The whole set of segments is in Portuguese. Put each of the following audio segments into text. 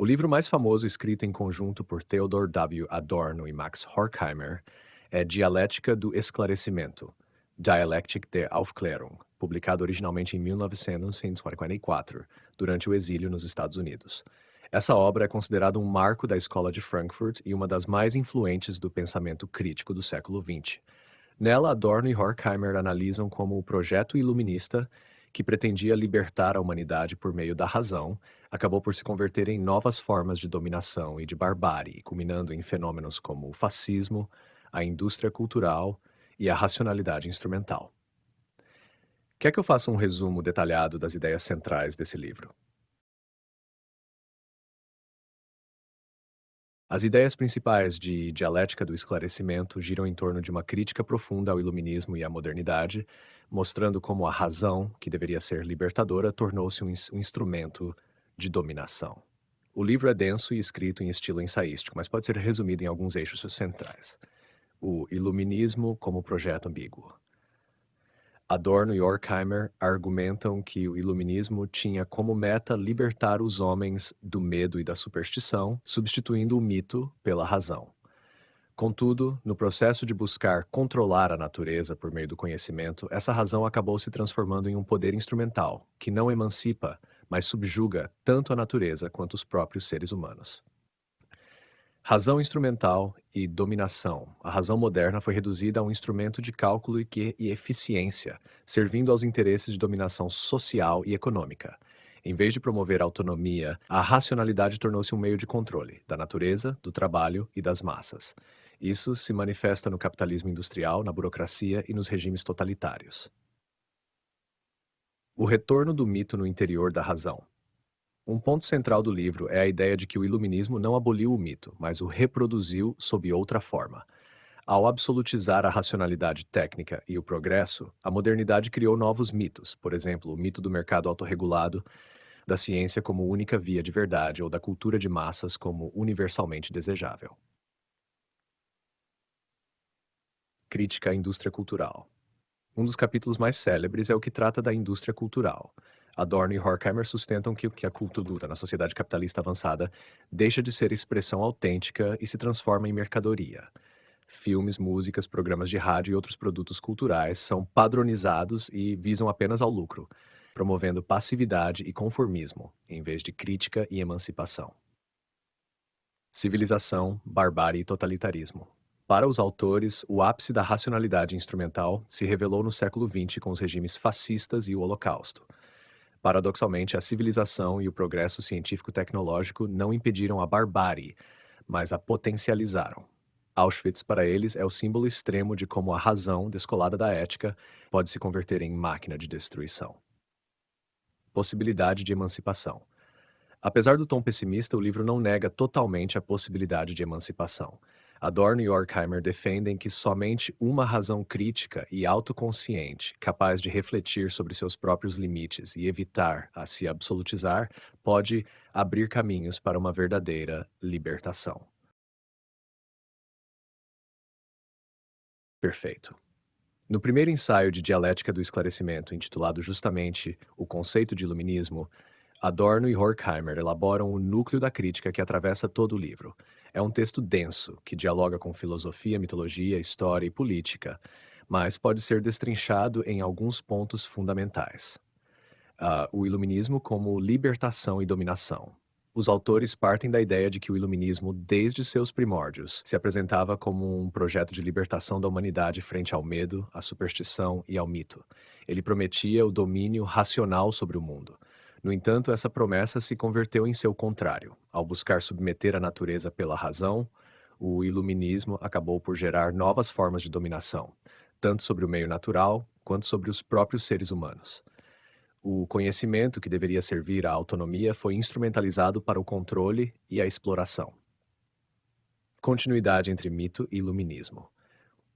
O livro mais famoso escrito em conjunto por Theodor W. Adorno e Max Horkheimer é Dialética do Esclarecimento, Dialectic der Aufklärung, publicado originalmente em 1944, durante o exílio nos Estados Unidos. Essa obra é considerada um marco da Escola de Frankfurt e uma das mais influentes do pensamento crítico do século XX. Nela, Adorno e Horkheimer analisam como o projeto iluminista, que pretendia libertar a humanidade por meio da razão, acabou por se converter em novas formas de dominação e de barbárie, culminando em fenômenos como o fascismo, a indústria cultural e a racionalidade instrumental. Quer que eu faça um resumo detalhado das ideias centrais desse livro? As ideias principais de Dialética do Esclarecimento giram em torno de uma crítica profunda ao iluminismo e à modernidade, mostrando como a razão, que deveria ser libertadora, tornou-se um instrumento de dominação. O livro é denso e escrito em estilo ensaístico, mas pode ser resumido em alguns eixos centrais. O iluminismo como projeto ambíguo. Adorno e Horkheimer argumentam que o iluminismo tinha como meta libertar os homens do medo e da superstição, substituindo o mito pela razão. Contudo, no processo de buscar controlar a natureza por meio do conhecimento, essa razão acabou se transformando em um poder instrumental, que não emancipa, mas subjuga tanto a natureza quanto os próprios seres humanos. Razão instrumental e dominação. A razão moderna foi reduzida a um instrumento de cálculo e eficiência, servindo aos interesses de dominação social e econômica. Em vez de promover a autonomia, a racionalidade tornou-se um meio de controle da natureza, do trabalho e das massas. Isso se manifesta no capitalismo industrial, na burocracia e nos regimes totalitários. O retorno do mito no interior da razão. Um ponto central do livro é a ideia de que o iluminismo não aboliu o mito, mas o reproduziu sob outra forma. Ao absolutizar a racionalidade técnica e o progresso, a modernidade criou novos mitos, por exemplo, o mito do mercado autorregulado, da ciência como única via de verdade ou da cultura de massas como universalmente desejável. Crítica à indústria cultural. Um dos capítulos mais célebres é o que trata da indústria cultural. Adorno e Horkheimer sustentam que a cultura na sociedade capitalista avançada deixa de ser expressão autêntica e se transforma em mercadoria. Filmes, músicas, programas de rádio e outros produtos culturais são padronizados e visam apenas ao lucro, promovendo passividade e conformismo, em vez de crítica e emancipação. Civilização, barbárie e totalitarismo. Para os autores, o ápice da racionalidade instrumental se revelou no século XX com os regimes fascistas e o Holocausto. Paradoxalmente, a civilização e o progresso científico-tecnológico não impediram a barbárie, mas a potencializaram. Auschwitz, para eles, é o símbolo extremo de como a razão, descolada da ética, pode se converter em máquina de destruição. Possibilidade de emancipação. Apesar do tom pessimista, o livro não nega totalmente a possibilidade de emancipação. Adorno e Horkheimer defendem que somente uma razão crítica e autoconsciente, capaz de refletir sobre seus próprios limites e evitar a se absolutizar, pode abrir caminhos para uma verdadeira libertação. Perfeito. No primeiro ensaio de Dialética do Esclarecimento, intitulado justamente O Conceito de Iluminismo, Adorno e Horkheimer elaboram o núcleo da crítica que atravessa todo o livro. É um texto denso, que dialoga com filosofia, mitologia, história e política, mas pode ser destrinchado em alguns pontos fundamentais. O iluminismo como libertação e dominação. Os autores partem da ideia de que o iluminismo, desde seus primórdios, se apresentava como um projeto de libertação da humanidade frente ao medo, à superstição e ao mito. Ele prometia o domínio racional sobre o mundo. No entanto, essa promessa se converteu em seu contrário. Ao buscar submeter a natureza pela razão, o iluminismo acabou por gerar novas formas de dominação, tanto sobre o meio natural quanto sobre os próprios seres humanos. O conhecimento que deveria servir à autonomia foi instrumentalizado para o controle e a exploração. Continuidade entre mito e iluminismo.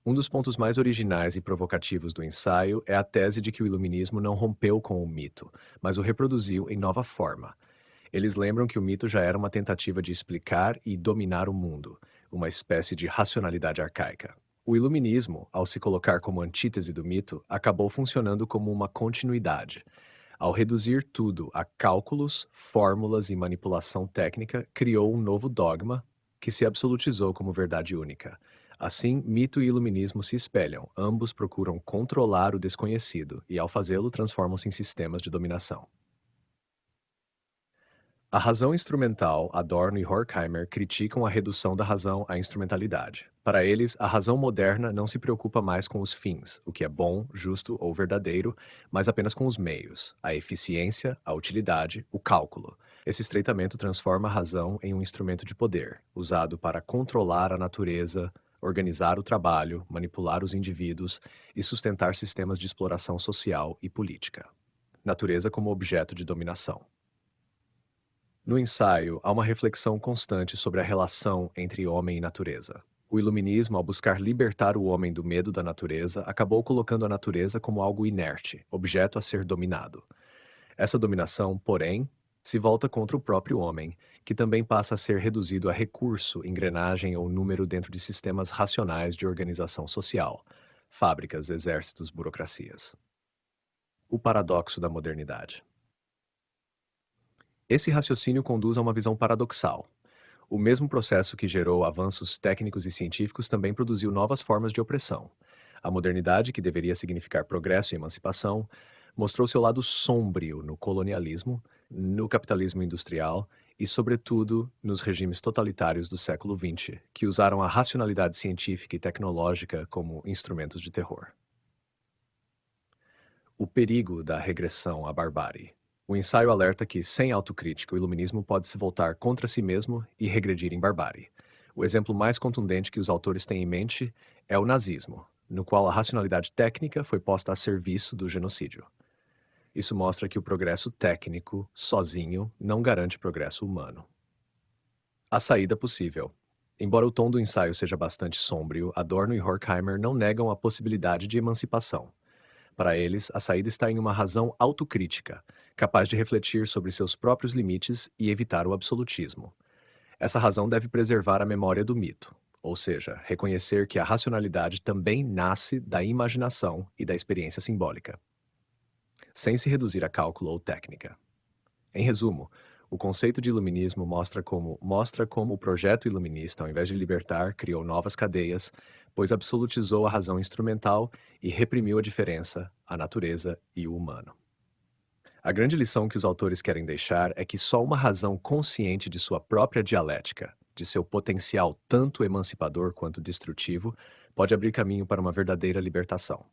Um dos pontos mais originais e provocativos do ensaio é a tese de que o iluminismo não rompeu com o mito, mas o reproduziu em nova forma. Eles lembram que o mito já era uma tentativa de explicar e dominar o mundo, uma espécie de racionalidade arcaica. O iluminismo, ao se colocar como antítese do mito, acabou funcionando como uma continuidade. Ao reduzir tudo a cálculos, fórmulas e manipulação técnica, criou um novo dogma que se absolutizou como verdade única. Assim, mito e iluminismo se espelham, ambos procuram controlar o desconhecido e, ao fazê-lo, transformam-se em sistemas de dominação. A razão instrumental, Adorno e Horkheimer criticam a redução da razão à instrumentalidade. Para eles, a razão moderna não se preocupa mais com os fins, o que é bom, justo ou verdadeiro, mas apenas com os meios, a eficiência, a utilidade, o cálculo. Esse estreitamento transforma a razão em um instrumento de poder, usado para controlar a natureza, organizar o trabalho, manipular os indivíduos e sustentar sistemas de exploração social e política. Natureza como objeto de dominação. No ensaio, há uma reflexão constante sobre a relação entre homem e natureza. O iluminismo, ao buscar libertar o homem do medo da natureza, acabou colocando a natureza como algo inerte, objeto a ser dominado. Essa dominação, porém, se volta contra o próprio homem, que também passa a ser reduzido a recurso, engrenagem ou número dentro de sistemas racionais de organização social, fábricas, exércitos, burocracias. O paradoxo da modernidade. Esse raciocínio conduz a uma visão paradoxal. O mesmo processo que gerou avanços técnicos e científicos também produziu novas formas de opressão. A modernidade, que deveria significar progresso e emancipação, mostrou seu lado sombrio no colonialismo, no capitalismo industrial e, sobretudo, nos regimes totalitários do século XX, que usaram a racionalidade científica e tecnológica como instrumentos de terror. O perigo da regressão à barbárie. O ensaio alerta que, sem autocrítica, o iluminismo pode se voltar contra si mesmo e regredir em barbárie. O exemplo mais contundente que os autores têm em mente é o nazismo, no qual a racionalidade técnica foi posta a serviço do genocídio. Isso mostra que o progresso técnico, sozinho, não garante progresso humano. A saída possível. Embora o tom do ensaio seja bastante sombrio, Adorno e Horkheimer não negam a possibilidade de emancipação. Para eles, a saída está em uma razão autocrítica, capaz de refletir sobre seus próprios limites e evitar o absolutismo. Essa razão deve preservar a memória do mito, ou seja, reconhecer que a racionalidade também nasce da imaginação e da experiência simbólica, sem se reduzir a cálculo ou técnica. Em resumo, o conceito de iluminismo mostra como o projeto iluminista, ao invés de libertar, criou novas cadeias, pois absolutizou a razão instrumental e reprimiu a diferença, a natureza e o humano. A grande lição que os autores querem deixar é que só uma razão consciente de sua própria dialética, de seu potencial tanto emancipador quanto destrutivo, pode abrir caminho para uma verdadeira libertação.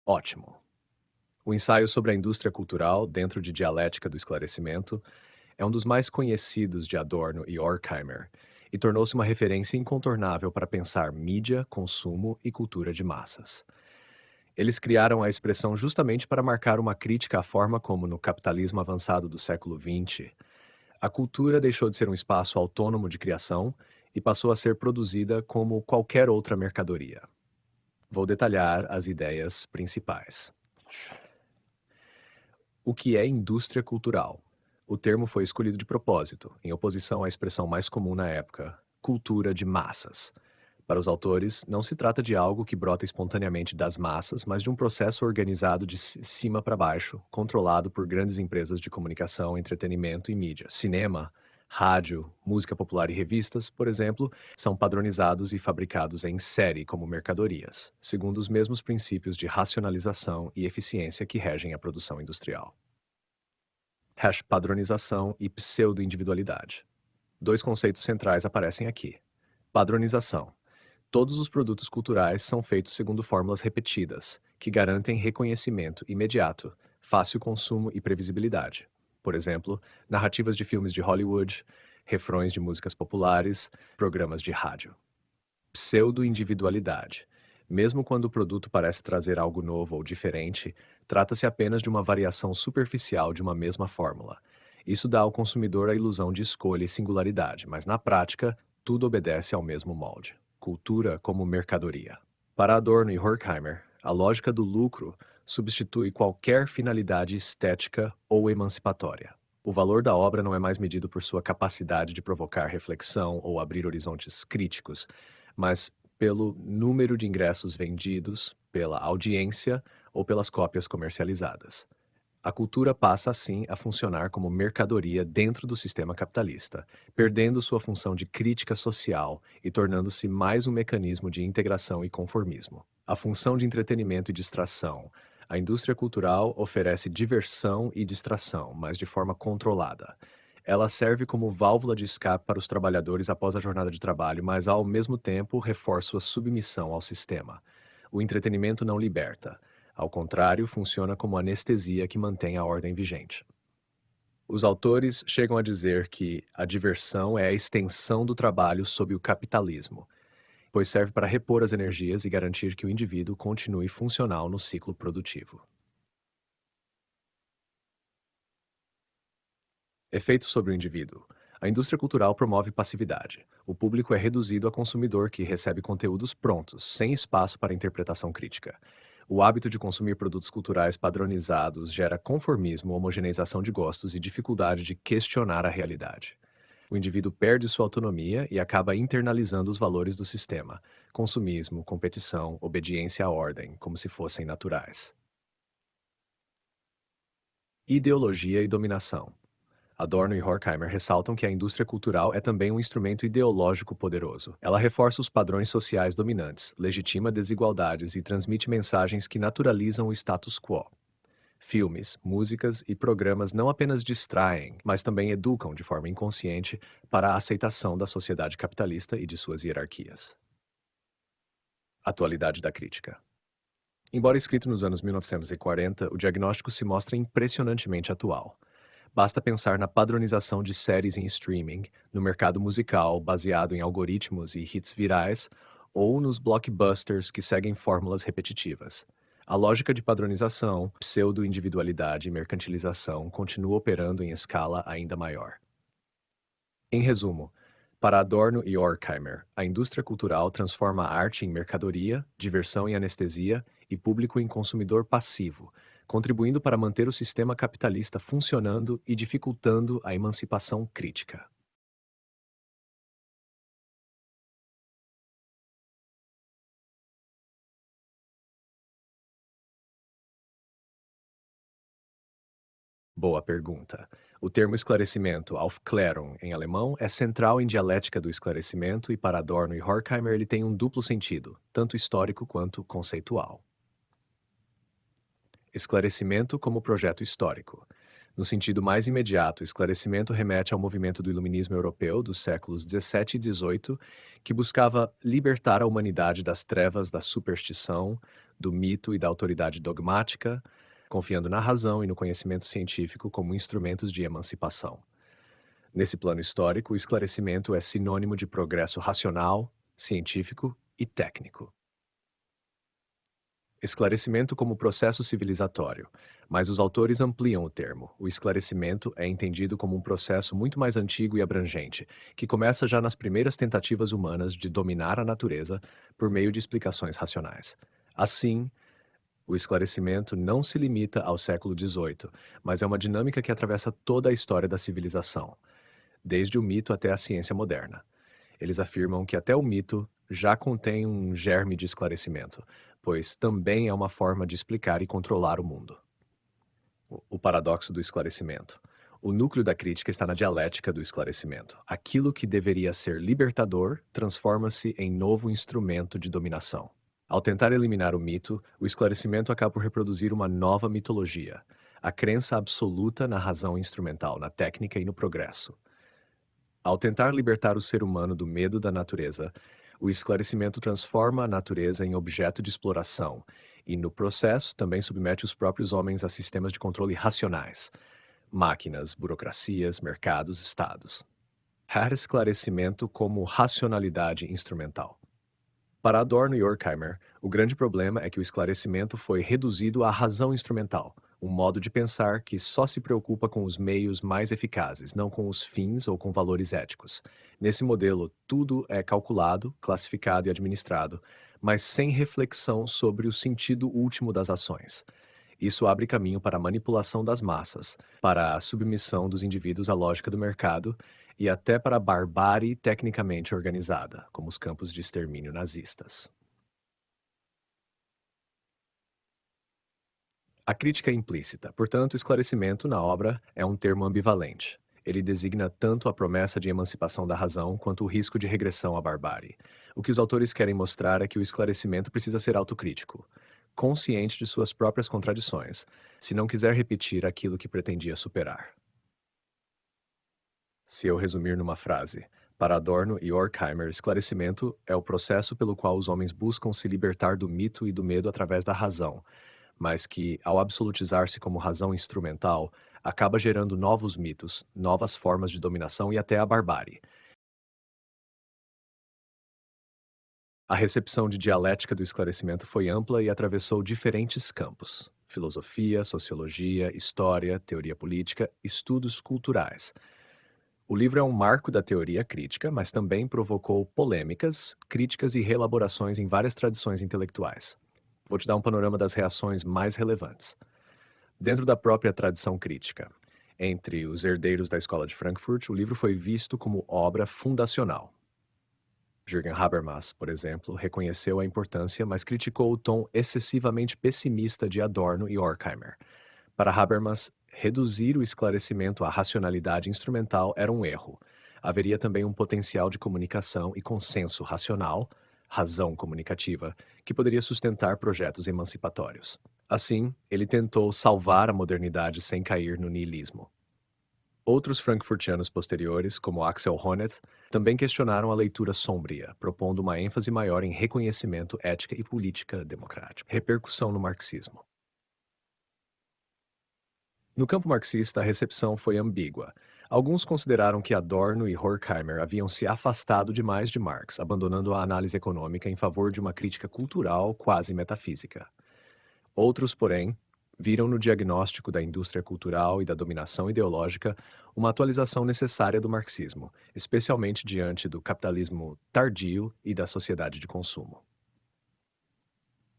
Ótimo! O ensaio sobre a indústria cultural, dentro de Dialética do Esclarecimento, é um dos mais conhecidos de Adorno e Horkheimer, e tornou-se uma referência incontornável para pensar mídia, consumo e cultura de massas. Eles criaram a expressão justamente para marcar uma crítica à forma como, no capitalismo avançado do século XX, a cultura deixou de ser um espaço autônomo de criação e passou a ser produzida como qualquer outra mercadoria. Vou detalhar as ideias principais. O que é indústria cultural? O termo foi escolhido de propósito, em oposição à expressão mais comum na época, cultura de massas. Para os autores, não se trata de algo que brota espontaneamente das massas, mas de um processo organizado de cima para baixo, controlado por grandes empresas de comunicação, entretenimento e mídia. Cinema, rádio, música popular e revistas, por exemplo, são padronizados e fabricados em série como mercadorias, segundo os mesmos princípios de racionalização e eficiência que regem a produção industrial. Padronização e pseudo-individualidade. Dois conceitos centrais aparecem aqui. Padronização. Todos os produtos culturais são feitos segundo fórmulas repetidas, que garantem reconhecimento imediato, fácil consumo e previsibilidade. Por exemplo, narrativas de filmes de Hollywood, refrões de músicas populares, programas de rádio. Pseudo-individualidade. Mesmo quando o produto parece trazer algo novo ou diferente, trata-se apenas de uma variação superficial de uma mesma fórmula. Isso dá ao consumidor a ilusão de escolha e singularidade, mas na prática, tudo obedece ao mesmo molde. Cultura como mercadoria. Para Adorno e Horkheimer, a lógica do lucro substitui qualquer finalidade estética ou emancipatória. O valor da obra não é mais medido por sua capacidade de provocar reflexão ou abrir horizontes críticos, mas pelo número de ingressos vendidos, pela audiência ou pelas cópias comercializadas. A cultura passa, assim, a funcionar como mercadoria dentro do sistema capitalista, perdendo sua função de crítica social e tornando-se mais um mecanismo de integração e conformismo. A função de entretenimento e distração. A indústria cultural oferece diversão e distração, mas de forma controlada. Ela serve como válvula de escape para os trabalhadores após a jornada de trabalho, mas ao mesmo tempo reforça sua submissão ao sistema. O entretenimento não liberta. Ao contrário, funciona como anestesia que mantém a ordem vigente. Os autores chegam a dizer que a diversão é a extensão do trabalho sob o capitalismo, pois serve para repor as energias e garantir que o indivíduo continue funcional no ciclo produtivo. Efeitos sobre o indivíduo. A indústria cultural promove passividade. O público é reduzido a consumidor que recebe conteúdos prontos, sem espaço para interpretação crítica. O hábito de consumir produtos culturais padronizados gera conformismo, homogeneização de gostos e dificuldade de questionar a realidade. O indivíduo perde sua autonomia e acaba internalizando os valores do sistema: consumismo, competição, obediência à ordem, como se fossem naturais. Ideologia e dominação. Adorno e Horkheimer ressaltam que a indústria cultural é também um instrumento ideológico poderoso. Ela reforça os padrões sociais dominantes, legitima desigualdades e transmite mensagens que naturalizam o status quo. Filmes, músicas e programas não apenas distraem, mas também educam de forma inconsciente para a aceitação da sociedade capitalista e de suas hierarquias. Atualidade da crítica. Embora escrito nos anos 1940, o diagnóstico se mostra impressionantemente atual. Basta pensar na padronização de séries em streaming, no mercado musical baseado em algoritmos e hits virais, ou nos blockbusters que seguem fórmulas repetitivas. A lógica de padronização, pseudo-individualidade e mercantilização continua operando em escala ainda maior. Em resumo, para Adorno e Horkheimer, a indústria cultural transforma a arte em mercadoria, diversão em anestesia e público em consumidor passivo, contribuindo para manter o sistema capitalista funcionando e dificultando a emancipação crítica. Boa pergunta. O termo esclarecimento, Aufklärung, em alemão, é central em dialética do esclarecimento e para Adorno e Horkheimer ele tem um duplo sentido, tanto histórico quanto conceitual. Esclarecimento como projeto histórico. No sentido mais imediato, esclarecimento remete ao movimento do iluminismo europeu dos séculos XVII e XVIII, que buscava libertar a humanidade das trevas da superstição, do mito e da autoridade dogmática, confiando na razão e no conhecimento científico como instrumentos de emancipação. Nesse plano histórico, o esclarecimento é sinônimo de progresso racional, científico e técnico. Esclarecimento como processo civilizatório, mas os autores ampliam o termo. O esclarecimento é entendido como um processo muito mais antigo e abrangente, que começa já nas primeiras tentativas humanas de dominar a natureza por meio de explicações racionais. Assim, o esclarecimento não se limita ao século XVIII, mas é uma dinâmica que atravessa toda a história da civilização, desde o mito até a ciência moderna. Eles afirmam que até o mito já contém um germe de esclarecimento, pois também é uma forma de explicar e controlar o mundo. O paradoxo do esclarecimento. O núcleo da crítica está na dialética do esclarecimento. Aquilo que deveria ser libertador transforma-se em novo instrumento de dominação. Ao tentar eliminar o mito, o esclarecimento acaba por reproduzir uma nova mitologia, a crença absoluta na razão instrumental, na técnica e no progresso. Ao tentar libertar o ser humano do medo da natureza, o esclarecimento transforma a natureza em objeto de exploração e, no processo, também submete os próprios homens a sistemas de controle racionais, máquinas, burocracias, mercados, estados. Esclarecimento como racionalidade instrumental. Para Adorno e Horkheimer, o grande problema é que o esclarecimento foi reduzido à razão instrumental, um modo de pensar que só se preocupa com os meios mais eficazes, não com os fins ou com valores éticos. Nesse modelo, tudo é calculado, classificado e administrado, mas sem reflexão sobre o sentido último das ações. Isso abre caminho para a manipulação das massas, para a submissão dos indivíduos à lógica do mercado e até para a barbárie tecnicamente organizada, como os campos de extermínio nazistas. A crítica é implícita, portanto, esclarecimento na obra é um termo ambivalente. Ele designa tanto a promessa de emancipação da razão quanto o risco de regressão à barbárie. O que os autores querem mostrar é que o esclarecimento precisa ser autocrítico, consciente de suas próprias contradições, se não quiser repetir aquilo que pretendia superar. Se eu resumir numa frase, para Adorno e Horkheimer, esclarecimento é o processo pelo qual os homens buscam se libertar do mito e do medo através da razão, mas que, ao absolutizar-se como razão instrumental, acaba gerando novos mitos, novas formas de dominação e até a barbárie. A recepção de dialética do esclarecimento foi ampla e atravessou diferentes campos: filosofia, sociologia, história, teoria política, estudos culturais. O livro é um marco da teoria crítica, mas também provocou polêmicas, críticas e reelaborações em várias tradições intelectuais. Vou te dar um panorama das reações mais relevantes. Dentro da própria tradição crítica, entre os herdeiros da Escola de Frankfurt, o livro foi visto como obra fundacional. Jürgen Habermas, por exemplo, reconheceu a importância, mas criticou o tom excessivamente pessimista de Adorno e Horkheimer. Para Habermas, reduzir o esclarecimento à racionalidade instrumental era um erro. Haveria também um potencial de comunicação e consenso racional, razão comunicativa, que poderia sustentar projetos emancipatórios. Assim, ele tentou salvar a modernidade sem cair no niilismo. Outros frankfurtianos posteriores, como Axel Honneth, também questionaram a leitura sombria, propondo uma ênfase maior em reconhecimento, ética e política democrática. Repercussão no marxismo. No campo marxista, a recepção foi ambígua. Alguns consideraram que Adorno e Horkheimer haviam se afastado demais de Marx, abandonando a análise econômica em favor de uma crítica cultural quase metafísica. Outros, porém, viram no diagnóstico da indústria cultural e da dominação ideológica uma atualização necessária do marxismo, especialmente diante do capitalismo tardio e da sociedade de consumo.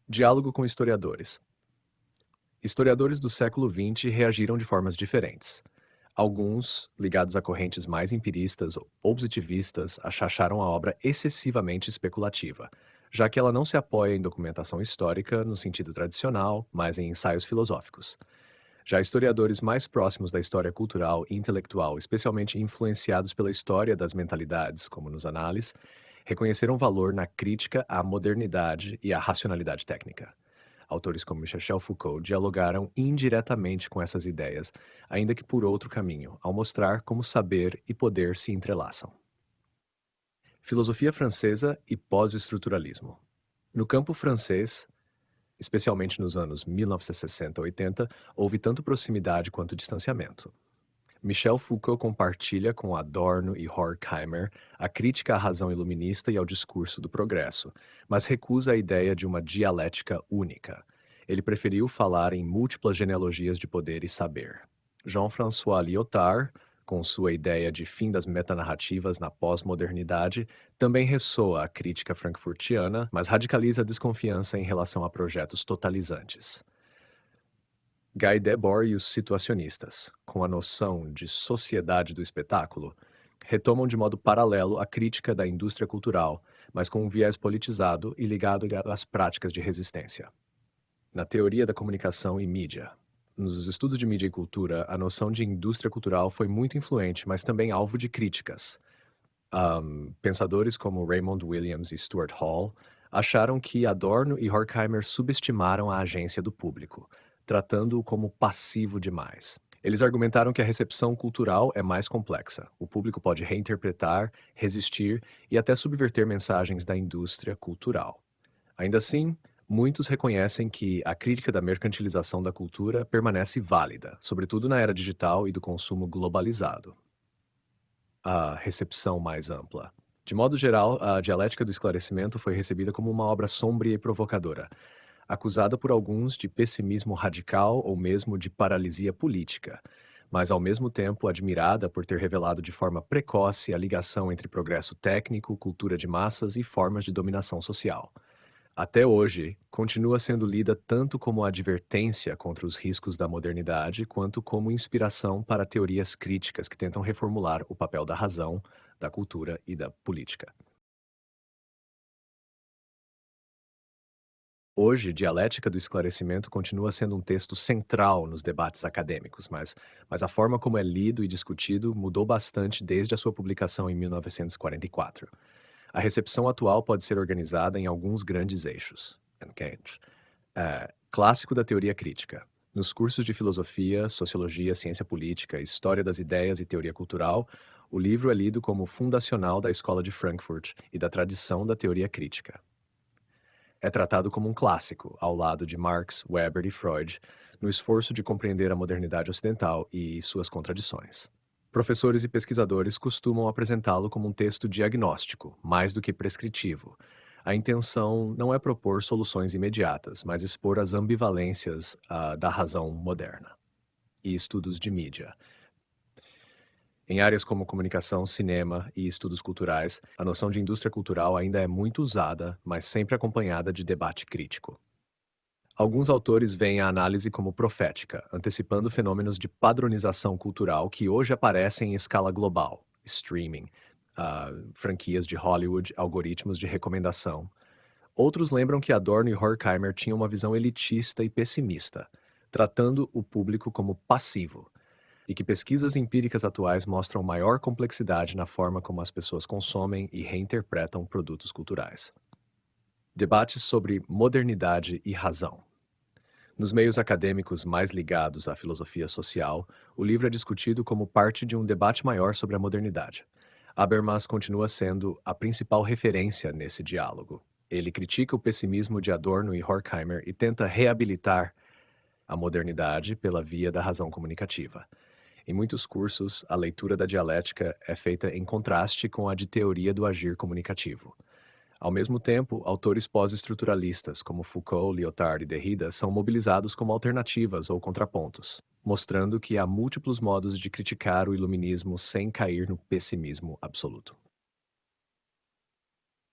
Diálogo com historiadores. Historiadores do século XX reagiram de formas diferentes. Alguns, ligados a correntes mais empiristas ou positivistas, acharam a obra excessivamente especulativa, já que ela não se apoia em documentação histórica no sentido tradicional, mas em ensaios filosóficos. Já historiadores mais próximos da história cultural e intelectual, especialmente influenciados pela história das mentalidades, como nos análises, reconheceram valor na crítica à modernidade e à racionalidade técnica. Autores como Michel Foucault dialogaram indiretamente com essas ideias, ainda que por outro caminho, ao mostrar como saber e poder se entrelaçam. Filosofia francesa e pós-estruturalismo. No campo francês, especialmente nos anos 1960-80, houve tanto proximidade quanto distanciamento. Michel Foucault compartilha com Adorno e Horkheimer a crítica à razão iluminista e ao discurso do progresso, mas recusa a ideia de uma dialética única. Ele preferiu falar em múltiplas genealogias de poder e saber. Jean-François Lyotard, com sua ideia de fim das metanarrativas na pós-modernidade, também ressoa a crítica frankfurtiana, mas radicaliza a desconfiança em relação a projetos totalizantes. Guy Debord e os situacionistas, com a noção de sociedade do espetáculo, retomam de modo paralelo a crítica da indústria cultural, mas com um viés politizado e ligado às práticas de resistência. Na teoria da comunicação e mídia. Nos estudos de mídia e cultura, a noção de indústria cultural foi muito influente, mas também alvo de críticas. Pensadores como Raymond Williams e Stuart Hall acharam que Adorno e Horkheimer subestimaram a agência do público, tratando-o como passivo demais. Eles argumentaram que a recepção cultural é mais complexa. O público pode reinterpretar, resistir e até subverter mensagens da indústria cultural. Ainda assim, muitos reconhecem que a crítica da mercantilização da cultura permanece válida, sobretudo na era digital e do consumo globalizado. A recepção mais ampla. De modo geral, a dialética do esclarecimento foi recebida como uma obra sombria e provocadora, acusada por alguns de pessimismo radical ou mesmo de paralisia política, mas ao mesmo tempo admirada por ter revelado de forma precoce a ligação entre progresso técnico, cultura de massas e formas de dominação social. Até hoje, continua sendo lida tanto como advertência contra os riscos da modernidade, quanto como inspiração para teorias críticas que tentam reformular o papel da razão, da cultura e da política. Hoje, Dialética do Esclarecimento continua sendo um texto central nos debates acadêmicos, mas a forma como é lido e discutido mudou bastante desde a sua publicação em 1944. A recepção atual pode ser organizada em alguns grandes eixos. Entende? Clássico da teoria crítica. Nos cursos de filosofia, sociologia, ciência política, história das ideias e teoria cultural, o livro é lido como fundacional da Escola de Frankfurt e da tradição da teoria crítica. É tratado como um clássico, ao lado de Marx, Weber e Freud, no esforço de compreender a modernidade ocidental e suas contradições. Professores e pesquisadores costumam apresentá-lo como um texto diagnóstico, mais do que prescritivo. A intenção não é propor soluções imediatas, mas expor as ambivalências da razão moderna. E estudos de mídia. Em áreas como comunicação, cinema e estudos culturais, a noção de indústria cultural ainda é muito usada, mas sempre acompanhada de debate crítico. Alguns autores veem a análise como profética, antecipando fenômenos de padronização cultural que hoje aparecem em escala global: streaming, franquias de Hollywood, algoritmos de recomendação. Outros lembram que Adorno e Horkheimer tinham uma visão elitista e pessimista, tratando o público como passivo, e que pesquisas empíricas atuais mostram maior complexidade na forma como as pessoas consomem e reinterpretam produtos culturais. Debates sobre modernidade e razão. Nos meios acadêmicos mais ligados à filosofia social, o livro é discutido como parte de um debate maior sobre a modernidade. Habermas continua sendo a principal referência nesse diálogo. Ele critica o pessimismo de Adorno e Horkheimer e tenta reabilitar a modernidade pela via da razão comunicativa. Em muitos cursos, a leitura da dialética é feita em contraste com a de teoria do agir comunicativo. Ao mesmo tempo, autores pós-estruturalistas como Foucault, Lyotard e Derrida são mobilizados como alternativas ou contrapontos, mostrando que há múltiplos modos de criticar o iluminismo sem cair no pessimismo absoluto.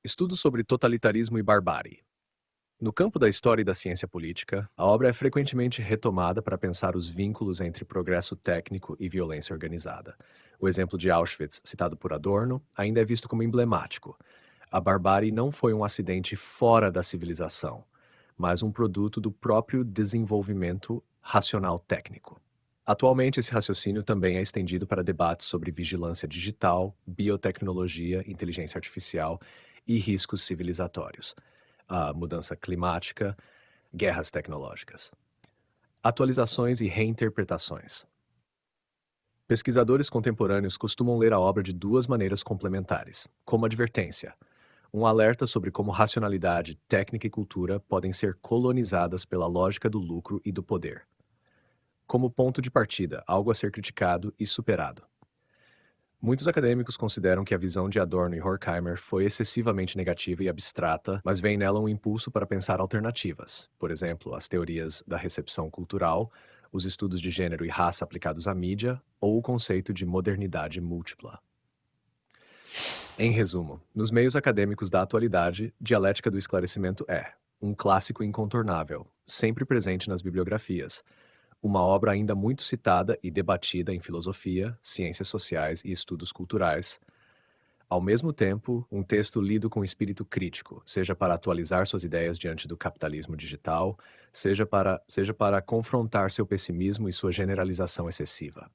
Estudos sobre totalitarismo e barbárie. No campo da história e da ciência política, a obra é frequentemente retomada para pensar os vínculos entre progresso técnico e violência organizada. O exemplo de Auschwitz, citado por Adorno, ainda é visto como emblemático. A barbárie não foi um acidente fora da civilização, mas um produto do próprio desenvolvimento racional técnico. Atualmente, esse raciocínio também é estendido para debates sobre vigilância digital, biotecnologia, inteligência artificial e riscos civilizatórios, a mudança climática, guerras tecnológicas. Atualizações e reinterpretações. Pesquisadores contemporâneos costumam ler a obra de duas maneiras complementares, como advertência, um alerta sobre como racionalidade, técnica e cultura podem ser colonizadas pela lógica do lucro e do poder. Como ponto de partida, algo a ser criticado e superado. Muitos acadêmicos consideram que a visão de Adorno e Horkheimer foi excessivamente negativa e abstrata, mas veem nela um impulso para pensar alternativas. Por exemplo, as teorias da recepção cultural, os estudos de gênero e raça aplicados à mídia, ou o conceito de modernidade múltipla. Em resumo, nos meios acadêmicos da atualidade, Dialética do Esclarecimento é um clássico incontornável, sempre presente nas bibliografias, uma obra ainda muito citada e debatida em filosofia, ciências sociais e estudos culturais. Ao mesmo tempo, um texto lido com espírito crítico, seja para atualizar suas ideias diante do capitalismo digital, seja para confrontar seu pessimismo e sua generalização excessiva.